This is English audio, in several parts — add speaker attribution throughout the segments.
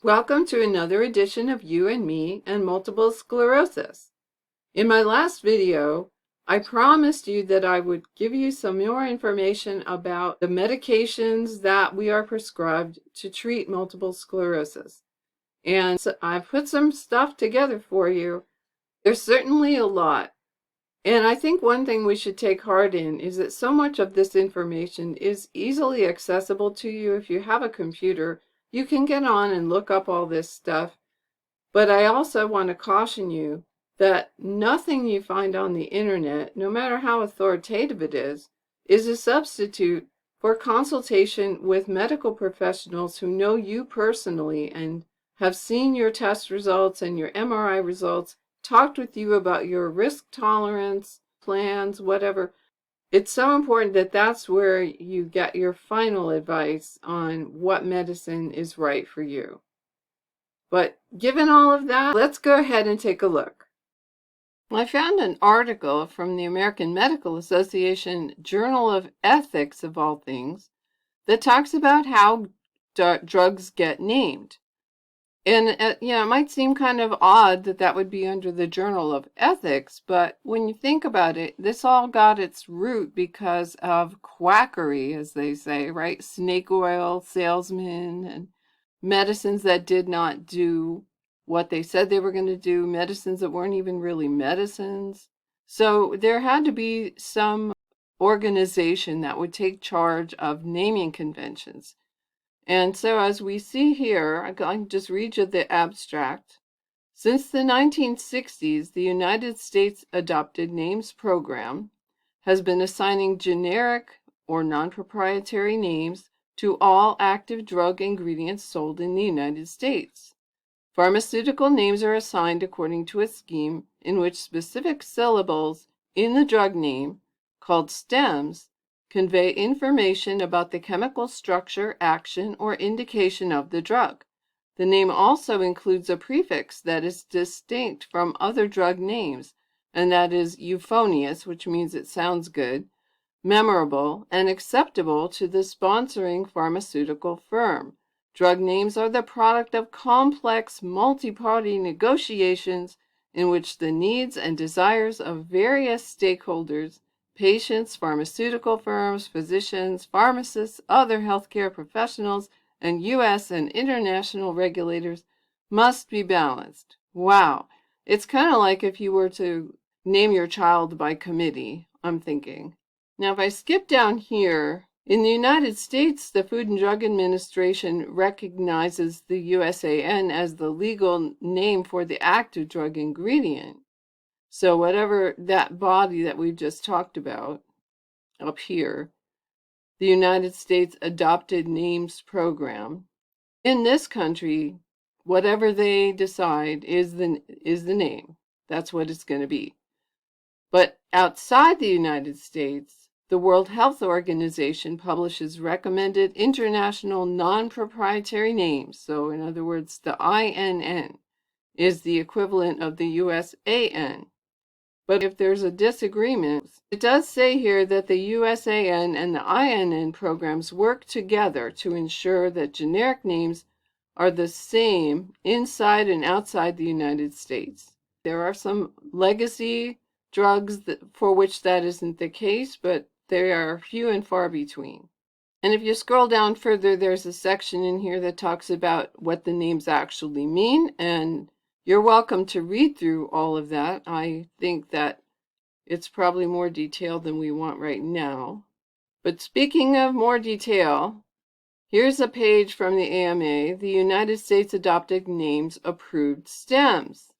Speaker 1: Welcome to another edition of You and Me and Multiple Sclerosis. In my last video, I promised you that I would give you some more information about the medications that we are prescribed to treat multiple sclerosis. And so I've put some stuff together for you. There's certainly a lot. And I think one thing we should take heart in is that so much of this information is easily accessible to you. If you have a computer, you can get on and look up all this stuff. But I also want to caution you that nothing you find on the internet, no matter how authoritative it is a substitute for consultation with medical professionals who know you personally and have seen your test results and your MRI results, talked with you about your risk tolerance, plans, whatever. It's so important that that's where you get your final advice on what medicine is right for you. But given all of that, let's go ahead and take a look. I found an article from the American Medical Association Journal of Ethics, of all things, that talks about how drugs get named. And, it might seem kind of odd that that would be under the Journal of Ethics, but when you think about it, this all got its root because of quackery, as they say, right? Snake oil salesmen and medicines that did not do what they said they were going to do, medicines that weren't even really medicines. So there had to be some organization that would take charge of naming conventions. And so as we see here, I can just read you the abstract. Since the 1960s, the United States Adopted Names Program has been assigning generic or non-proprietary names to all active drug ingredients sold in the United States. Pharmaceutical names are assigned according to a scheme in which specific syllables in the drug name, called stems, convey information about the chemical structure, action, or indication of the drug. The name also includes a prefix that is distinct from other drug names, and that is euphonious, which means it sounds good, memorable, and acceptable to the sponsoring pharmaceutical firm. Drug names are the product of complex multi-party negotiations in which the needs and desires of various stakeholders, patients, pharmaceutical firms, physicians, pharmacists, other healthcare professionals, and U.S. and international regulators must be balanced. Wow. It's kind of like if you were to name your child by committee, I'm thinking. Now, if I skip down here, in the United States, the Food and Drug Administration recognizes the USAN as the legal name for the active drug ingredient. So whatever that body that we've just talked about up here, the United States Adopted Names Program, in this country, whatever they decide is the name. That's what it's going to be. But outside the United States, the World Health Organization publishes recommended international non-proprietary names. So in other words, the INN is the equivalent of the USAN. But if there's a disagreement, it does say here that the USAN and the INN programs work together to ensure that generic names are the same inside and outside the United States. There are some legacy drugs for which that isn't the case, but they are few and far between. And if you scroll down further, there's a section in here that talks about what the names actually mean, and you're welcome to read through all of that. I think that it's probably more detailed than we want right now. But speaking of more detail, here's a page from the AMA, the United States Adopted Names Approved Stems.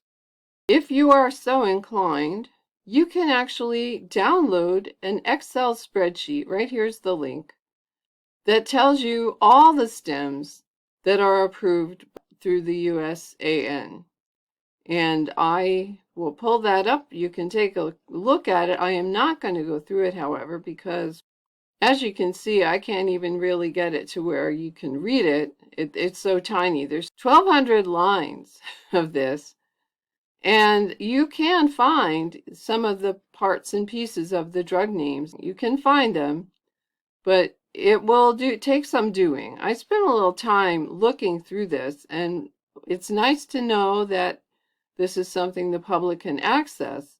Speaker 1: If you are so inclined, you can actually download an Excel spreadsheet, right here's the link, that tells you all the stems that are approved through the USAN. And I will pull that up. You can take a look at it. I am not going to go through it, however, because as you can see, I can't even really get it to where you can read it. It's so tiny. There's 1,200 lines of this. And you can find some of the parts and pieces of the drug names. You can find them, but it will take some doing. I spent a little time looking through this, and It's nice to know that this is something the public can access,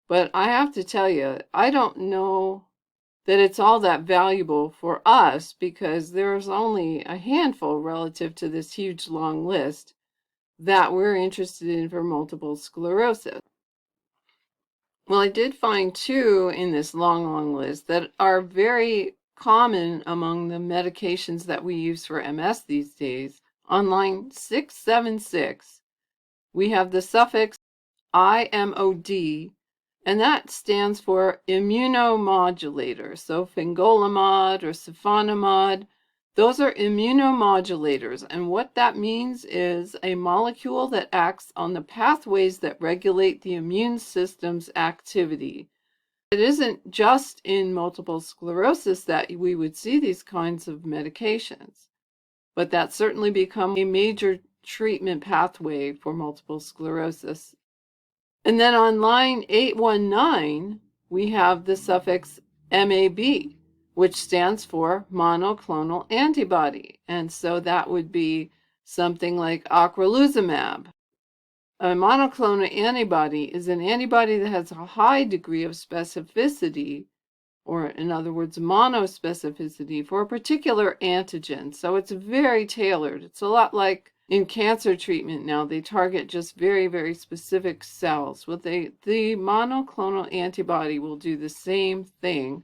Speaker 1: but I have to tell you, I don't know that it's all that valuable for us because there's only a handful relative to this huge long list that we're interested in for multiple sclerosis. Well, I did find two in this long list that are very common among the medications that we use for MS these days. On line 676, we have the suffix IMOD, and that stands for immunomodulator. So fingolimod or siponimod, those are immunomodulators. And what that means is a molecule that acts on the pathways that regulate the immune system's activity. It isn't just in multiple sclerosis that we would see these kinds of medications, but that's certainly become a major treatment pathway for multiple sclerosis. And then on line 819, we have the suffix MAB, which stands for monoclonal antibody. And so that would be something like ocrelizumab. A monoclonal antibody is an antibody that has a high degree of specificity, or in other words, monospecificity for a particular antigen. So it's very tailored. It's a lot like in cancer treatment now, they target just very, very specific cells. Well, the monoclonal antibody will do the same thing.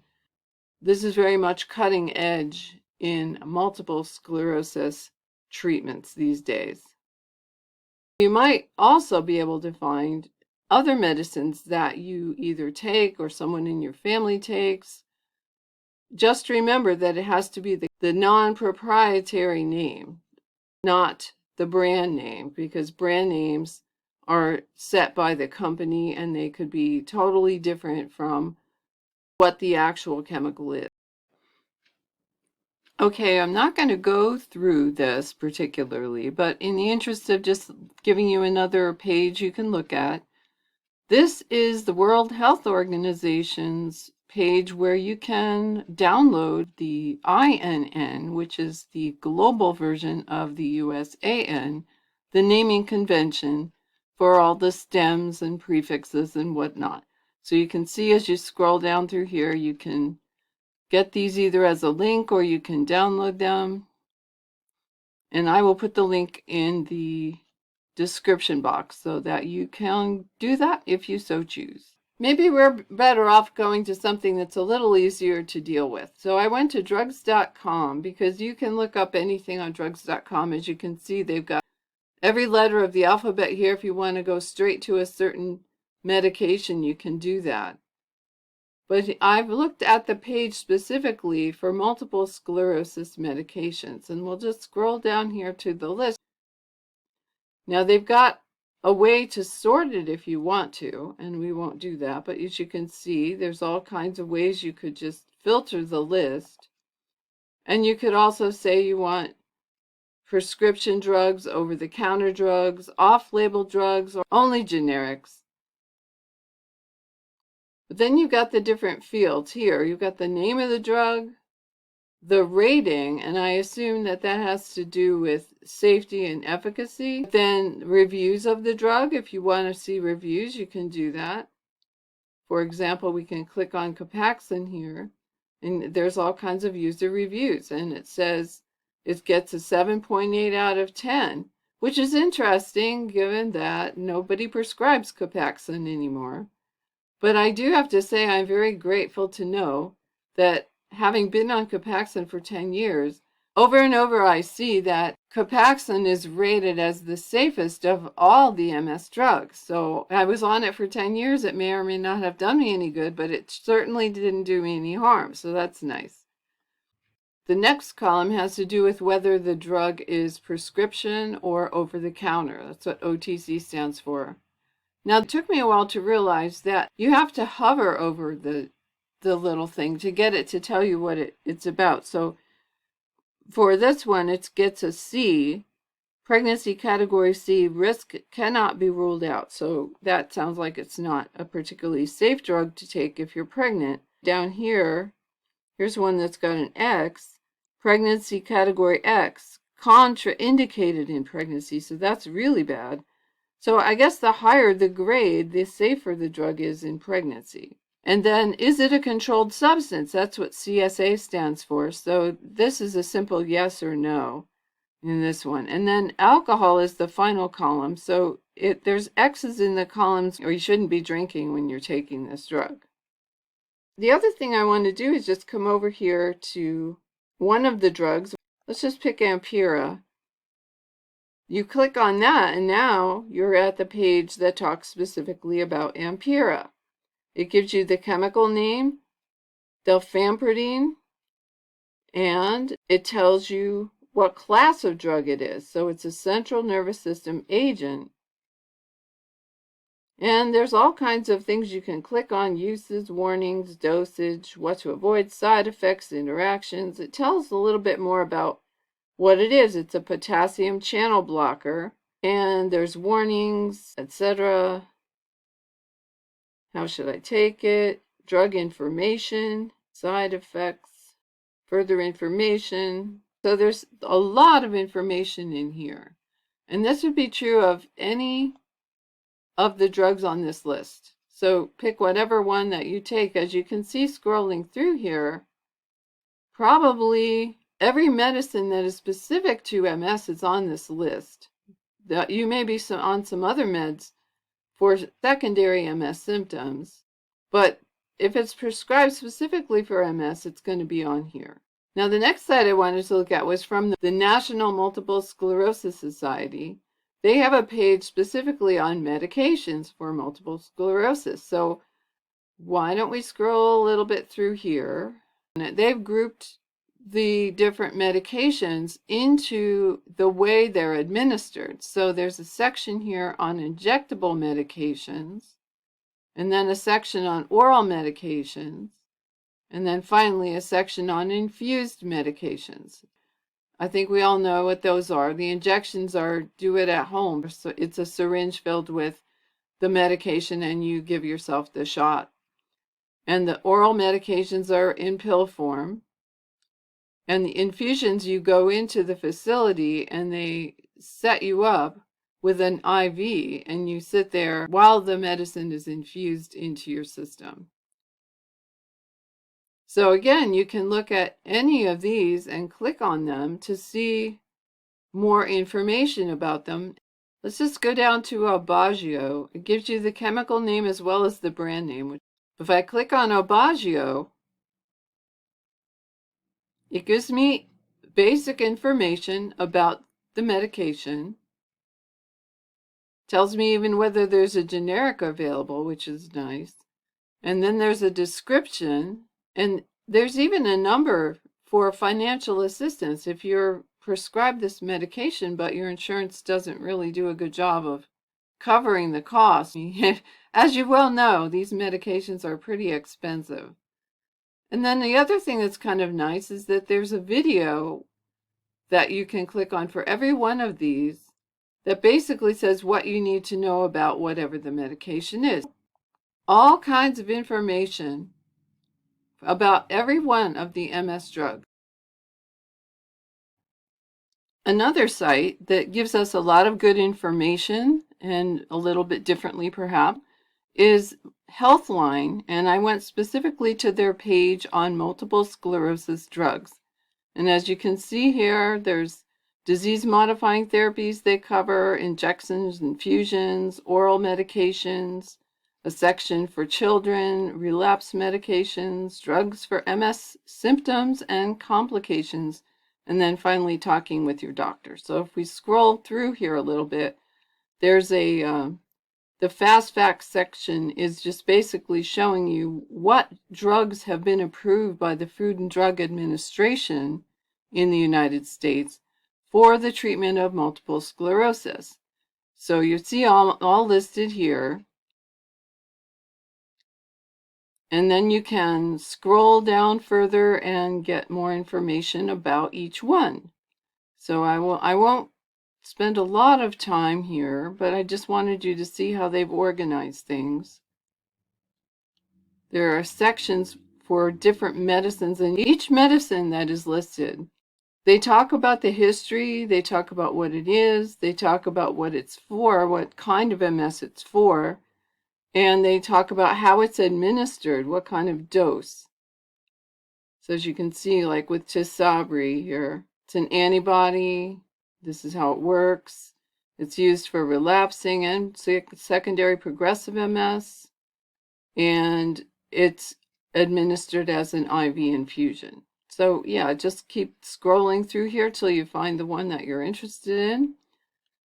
Speaker 1: This is very much cutting edge in multiple sclerosis treatments these days. You might also be able to find other medicines that you either take or someone in your family takes. Just remember that it has to be the non-proprietary name, not the brand name, because brand names are set by the company and they could be totally different from what the actual chemical is. Okay, I'm not going to go through this particularly, but in the interest of just giving you another page you can look at, this is the World Health Organization's page where you can download the INN, which is the global version of the USAN, the naming convention for all the stems and prefixes and whatnot. So you can see as you scroll down through here, you can get these either as a link or you can download them. And I will put the link in the description box so that you can do that if you so choose. Maybe we're better off going to something that's a little easier to deal with. So I went to drugs.com because you can look up anything on drugs.com. As you can see, they've got every letter of the alphabet here. If you want to go straight to a certain medication, you can do that. But I've looked at the page specifically for multiple sclerosis medications, and we'll just scroll down here to the list. Now they've got a way to sort it if you want to, and we won't do that, but as you can see, there's all kinds of ways you could just filter the list. And you could also say you want prescription drugs, over-the-counter drugs, off-label drugs, or only generics. But then you've got the different fields here. You've got the name of the drug, the rating, and I assume that that has to do with safety and efficacy. Then reviews of the drug. If you want to see reviews, you can do that. For example, we can click on Copaxone here, and there's all kinds of user reviews, and it says it gets a 7.8 out of 10, which is interesting given that nobody prescribes Copaxone anymore. But I do have to say I'm very grateful to know that having been on Copaxone for 10 years, over and over I see that Copaxone is rated as the safest of all the MS drugs. So I was on it for 10 years. It may or may not have done me any good, but it certainly didn't do me any harm. So that's nice. The next column has to do with whether the drug is prescription or over-the-counter. That's what OTC stands for. Now, it took me a while to realize that you have to hover over the little thing to get it to tell you what it's about. So for this one, it gets a C, pregnancy category C, risk cannot be ruled out. So that sounds like it's not a particularly safe drug to take if you're pregnant. Down here, here's one that's got an X, pregnancy category X, contraindicated in pregnancy, so that's really bad. So I guess the higher the grade, the safer the drug is in pregnancy. And then, is it a controlled substance? That's what CSA stands for. So this is a simple yes or no in this one. And then alcohol is the final column. So there's X's in the columns, or you shouldn't be drinking when you're taking this drug. The other thing I want to do is just come over here to one of the drugs. Let's just pick Ampera. You click on that, and now you're at the page that talks specifically about Ampera. It gives you the chemical name, delphampridine, and it tells you what class of drug it is. So it's a central nervous system agent. And there's all kinds of things you can click on: uses, warnings, dosage, what to avoid, side effects, interactions. It tells a little bit more about what it is. It's a potassium channel blocker, and there's warnings, etc. How should I take it? Drug information, side effects, further information. So there's a lot of information in here. And this would be true of any of the drugs on this list. So pick whatever one that you take. As you can see scrolling through here, probably every medicine that is specific to MS is on this list. That you may be on some other meds for secondary MS symptoms, but if it's prescribed specifically for MS, it's going to be on here. Now, the next site I wanted to look at was from the National Multiple Sclerosis Society. They have a page specifically on medications for multiple sclerosis. So why don't we scroll a little bit through here? They've grouped the different medications into the way they're administered. So there's a section here on injectable medications, and then a section on oral medications, and then finally a section on infused medications. I think we all know what those are. The injections are do it at home. So it's a syringe filled with the medication and you give yourself the shot. And the oral medications are in pill form. And the infusions, you go into the facility and they set you up with an IV and you sit there while the medicine is infused into your system. So again, you can look at any of these and click on them to see more information about them. Let's just go down to Aubagio. It gives you the chemical name as well as the brand name. If I click on Aubagio, it gives me basic information about the medication. Tells me even whether there's a generic available, which is nice. And then there's a description, and there's even a number for financial assistance if you're prescribed this medication, but your insurance doesn't really do a good job of covering the cost. As you well know, these medications are pretty expensive. And then the other thing that's kind of nice is that there's a video that you can click on for every one of these that basically says what you need to know about whatever the medication is. All kinds of information about every one of the MS drugs. Another site that gives us a lot of good information, and a little bit differently perhaps, is Healthline, and I went specifically to their page on multiple sclerosis drugs. And as you can see here, there's disease-modifying therapies they cover, injections, infusions, oral medications, a section for children, relapse medications, drugs for MS symptoms and complications, and then finally talking with your doctor. So if we scroll through here a little bit, there's the fast facts section is just basically showing you what drugs have been approved by the Food and Drug Administration in the United States for the treatment of multiple sclerosis. So you see all listed here. And then you can scroll down further and get more information about each one. So I won't spend a lot of time here, but I just wanted you to see how they've organized things. There are sections for different medicines, and each medicine that is listed They talk about the history, they talk about what it is, they talk about what it's for, what kind of MS it's for, and they talk about how it's administered, what kind of dose. So as you can see, like with Tisabri here, it's an antibody. This is how it works. It's used for relapsing and secondary progressive MS, and it's administered as an IV infusion. So yeah, just keep scrolling through here till you find the one that you're interested in.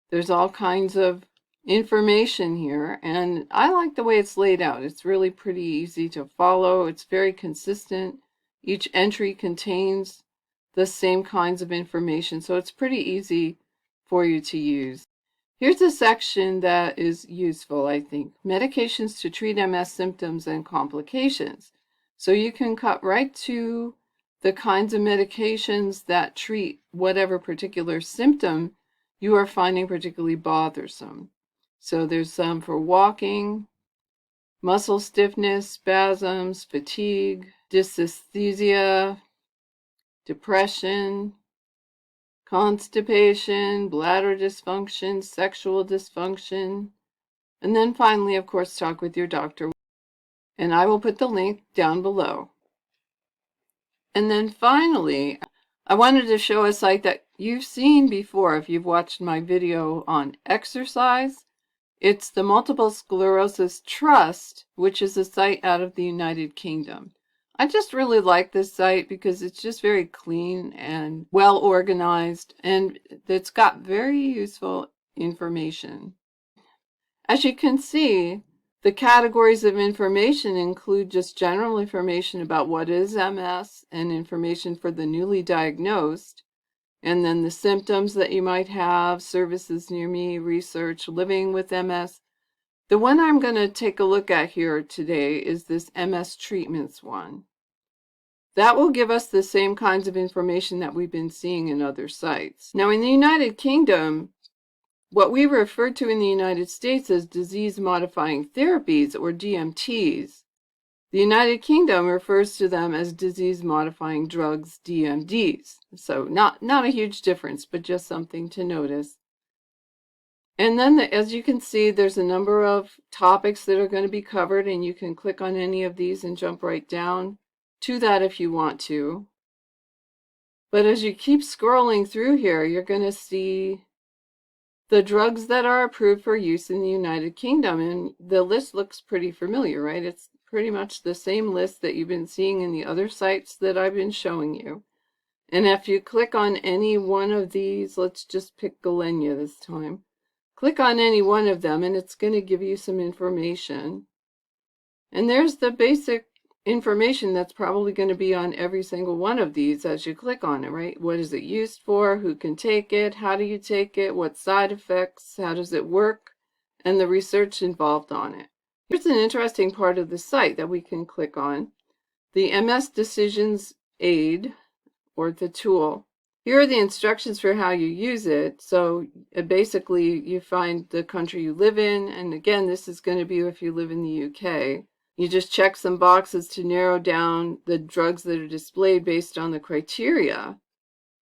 Speaker 1: There's all kinds of information here, and I like the way it's laid out. It's really pretty easy to follow. It's very consistent. Each entry contains the same kinds of information, so it's pretty easy for you to use. Here's a section that is useful, I think. Medications to treat MS symptoms and complications. So you can cut right to the kinds of medications that treat whatever particular symptom you are finding particularly bothersome. So there's some for walking, muscle stiffness, spasms, fatigue, dysesthesia, depression, constipation, bladder dysfunction, sexual dysfunction, and then finally, of course, talk with your doctor. And I will put the link down below. And then finally, I wanted to show a site that you've seen before if you've watched my video on exercise. It's the Multiple Sclerosis Trust, which is a site out of the United Kingdom. I just really like this site because it's just very clean and well organized, and it's got very useful information. As you can see, the categories of information include just general information about what is MS and information for the newly diagnosed, and then the symptoms that you might have, services near me, research, living with MS. The one I'm going to take a look at here today is this MS treatments one. That will give us the same kinds of information that we've been seeing in other sites. Now, in the United Kingdom, what we refer to in the United States as disease-modifying therapies, or DMTs, the United Kingdom refers to them as disease-modifying drugs, DMDs. So not a huge difference, but just something to notice. And then, as you can see, there's a number of topics that are going to be covered, and you can click on any of these and jump right down to that if you want to. But as you keep scrolling through here, you're going to see the drugs that are approved for use in the United Kingdom, and the list looks pretty familiar, right? It's pretty much the same list that you've been seeing in the other sites that I've been showing you. And if you click on any one of these, let's just pick Galenia this time. Click on any one of them and it's going to give you some information. And there's the basic information that's probably going to be on every single one of these as you click on it, right? What is it used for? Who can take it? How do you take it? What side effects? How does it work? And the research involved on it. Here's an interesting part of the site that we can click on. The MS Decisions Aid, or the tool. Here are the instructions for how you use it. So basically you find the country you live in, and again, this is going to be if you live in the UK. You just check some boxes to narrow down the drugs that are displayed based on the criteria,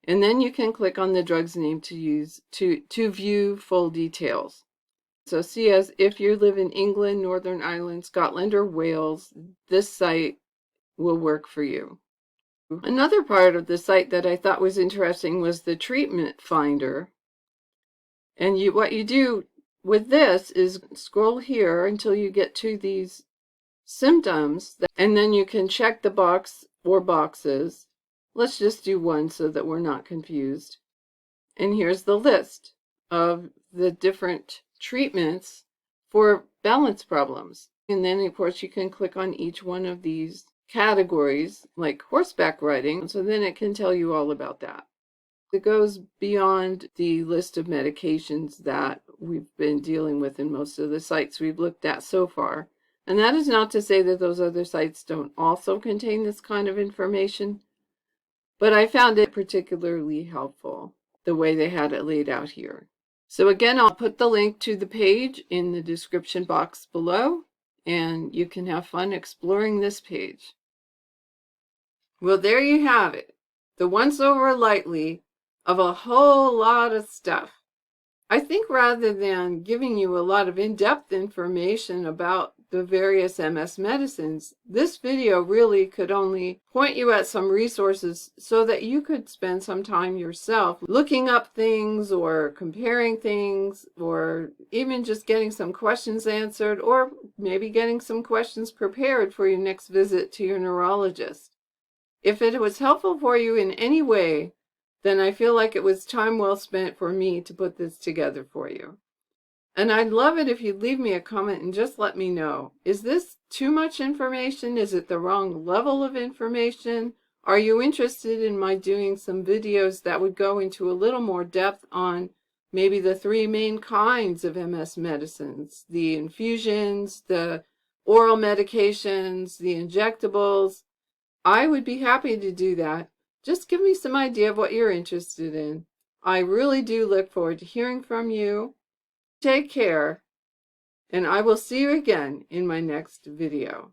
Speaker 1: and then you can click on the drug's name to use to view full details. So see, as if you live in England, Northern Ireland, Scotland, or Wales, this site will work for you. Another part of the site that I thought was interesting was the treatment finder. And what you do with this is scroll here until you get to these symptoms, and then you can check the box or boxes. Let's just do one so that we're not confused. And here's the list of the different treatments for balance problems. And then, of course, you can click on each one of these categories, like horseback riding, so then it can tell you all about that. It goes beyond the list of medications that we've been dealing with in most of the sites we've looked at so far. And that is not to say that those other sites don't also contain this kind of information, but I found it particularly helpful, the way they had it laid out here. So again, I'll put the link to the page in the description box below, and you can have fun exploring this page. Well, there you have it. The once over lightly of a whole lot of stuff. I think rather than giving you a lot of in-depth information about the various MS medicines, this video really could only point you at some resources so that you could spend some time yourself looking up things or comparing things, or even just getting some questions answered, or maybe getting some questions prepared for your next visit to your neurologist. If it was helpful for you in any way, then I feel like it was time well spent for me to put this together for you. And I'd love it if you'd leave me a comment and just let me know. Is this too much information? Is it the wrong level of information? Are you interested in my doing some videos that would go into a little more depth on maybe the three main kinds of MS medicines, the infusions, the oral medications, the injectables? I would be happy to do that. Just give me some idea of what you're interested in. I really do look forward to hearing from you. Take care, and I will see you again in my next video.